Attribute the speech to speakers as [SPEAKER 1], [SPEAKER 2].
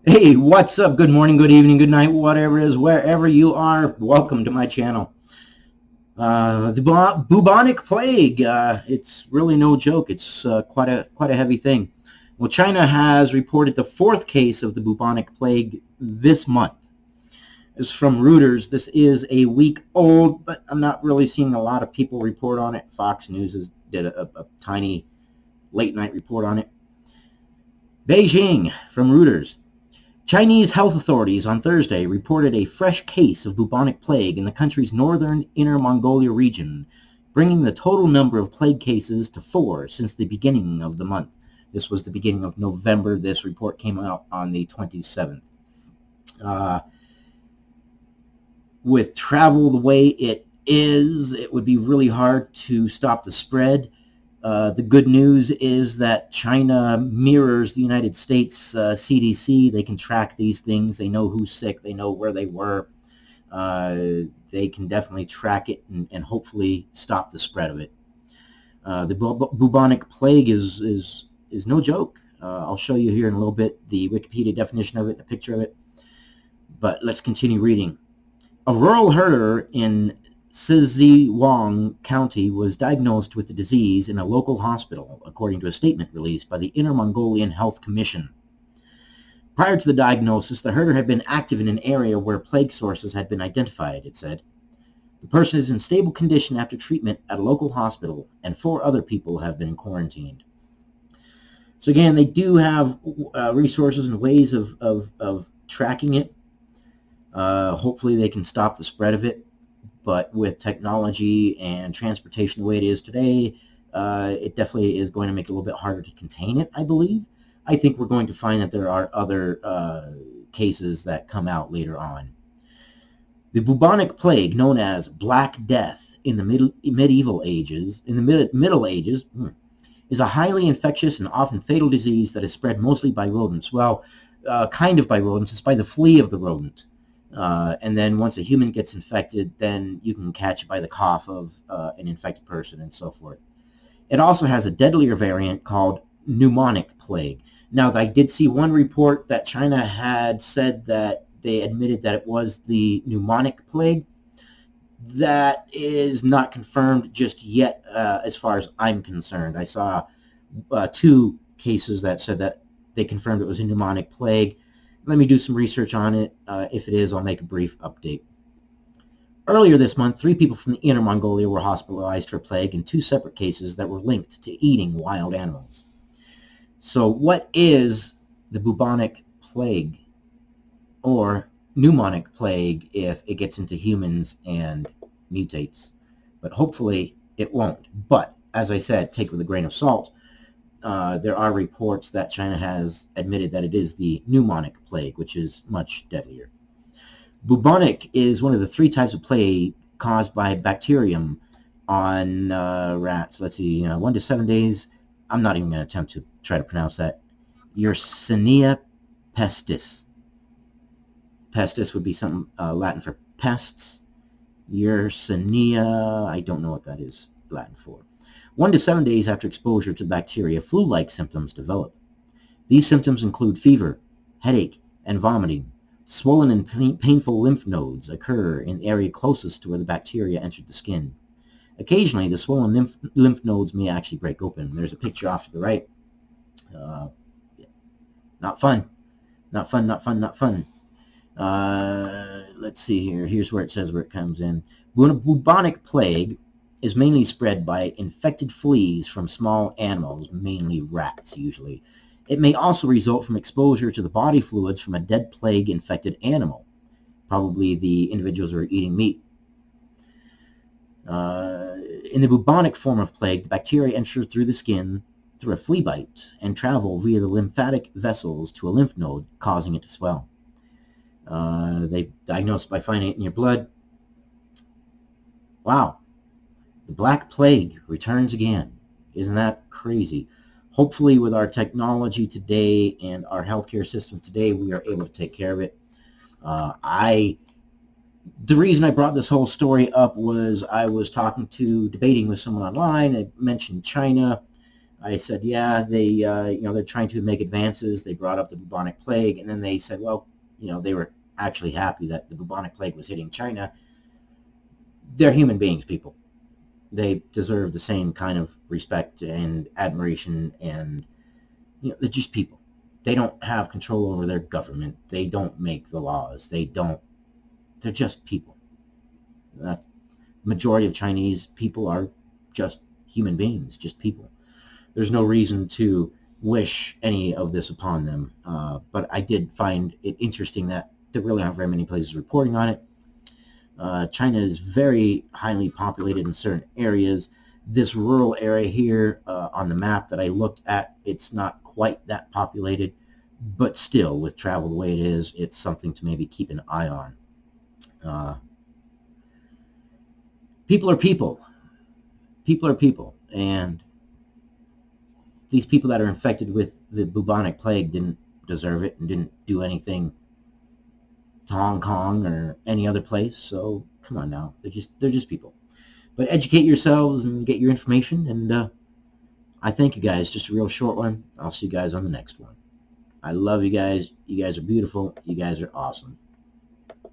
[SPEAKER 1] Hey, what's up? Good morning, good evening, good night, whatever it is, wherever you are. Welcome to my channel. The bubonic plague. It's really no joke. It's quite a heavy thing. Well, China has reported the fourth case of the bubonic plague this month. It's from Reuters. This is a week old, but I'm not really seeing a lot of people report on it. Fox News did a tiny late night report on it. Beijing from Reuters. Chinese health authorities on Thursday reported a fresh case of bubonic plague in the country's northern Inner Mongolia region, bringing the total number of plague cases to 4 since the beginning of the month. This was the beginning of November. This report came out on the 27th. With travel the way it is, it would be really hard to stop the spread. The good news is that China mirrors the United States CDC. They can track these things. They know who's sick. They know where they were. They can definitely track it and hopefully stop the spread of it. The bubonic plague is no joke. I'll show you here in a little bit the Wikipedia definition of it, a picture of it. But let's continue reading. A rural herder in Zhejiang County was diagnosed with the disease in a local hospital, according to a statement released by the Inner Mongolian Health Commission. Prior to the diagnosis, the herder had been active in an area where plague sources had been identified, it said. The person is in stable condition after treatment at a local hospital, and 4 other people have been quarantined. So again, they do have resources and ways of tracking it. Hopefully they can stop the spread of it. But with technology and transportation the way it is today, it definitely is going to make it a little bit harder to contain it, I believe. I think we're going to find that there are other cases that come out later on. The bubonic plague, known as Black Death in the Middle Ages, is a highly infectious and often fatal disease that is spread mostly by rodents. Well, kind of by rodents. It's by the flea of the rodent. And then once a human gets infected, then you can catch it by the cough of an infected person and so forth. It also has a deadlier variant called pneumonic plague. Now, I did see one report that China had said that they admitted that it was the pneumonic plague. That is not confirmed just yet as far as I'm concerned. I saw 2 cases that said that they confirmed it was a pneumonic plague. Let me do some research on it. If it is, I'll make a brief update. Earlier this month, 3 people from the Inner Mongolia were hospitalized for plague in 2 separate cases that were linked to eating wild animals. So what is the bubonic plague, or pneumonic plague if it gets into humans and mutates? But hopefully it won't. But as I said, take it with a grain of salt. There are reports that China has admitted that it is the pneumonic plague, which is much deadlier. Bubonic is one of the 3 types of plague caused by bacterium on rats. Let's see, 1 to 7 days. I'm not even going to attempt to try to pronounce that. Yersinia pestis. Pestis would be something Latin for pests. Yersinia, I don't know what that is Latin for. 1 to 7 days after exposure to the bacteria, flu-like symptoms develop. These symptoms include fever, headache, and vomiting. Swollen and painful lymph nodes occur in the area closest to where the bacteria entered the skin. Occasionally, the swollen lymph nodes may actually break open. There's a picture off to the right. Not fun. Not fun, not fun, not fun. Let's see here. Here's where it says where it comes in. Bubonic plague is mainly spread by infected fleas from small animals, mainly rats usually. It may also result from exposure to the body fluids from a dead plague-infected animal. Probably the individuals are eating meat. In the bubonic form of plague, the bacteria enter through the skin through a flea bite and travel via the lymphatic vessels to a lymph node, causing it to swell. They diagnose it by finding it in your blood. Wow. The Black Plague returns again. Isn't that crazy? Hopefully with our technology today and our healthcare system today, we are able to take care of it. The reason I brought this whole story up was I was debating with someone online. I mentioned China. I said, yeah, they, they're trying to make advances. They brought up the bubonic plague, and then they said, well, they were actually happy that the bubonic plague was hitting China. They're human beings, people. They deserve the same kind of respect and admiration, and they're just people. They don't have control over their government. They don't make the laws. They don't. They're just people. The majority of Chinese people are just human beings, just people. There's no reason to wish any of this upon them. But I did find it interesting that there really aren't very many places reporting on it. China is very highly populated in certain areas. This rural area here on the map that I looked at, it's not quite that populated, but still, with travel the way it is, it's something to maybe keep an eye on. People are people. People are people. And these people that are infected with the bubonic plague didn't deserve it and didn't do anything to Hong Kong or any other place. So come on now, they're just people. But educate yourselves and get your information. And I thank you guys. Just a real short one. I'll see you guys on the next one. I love you guys. You guys are beautiful. You guys are awesome.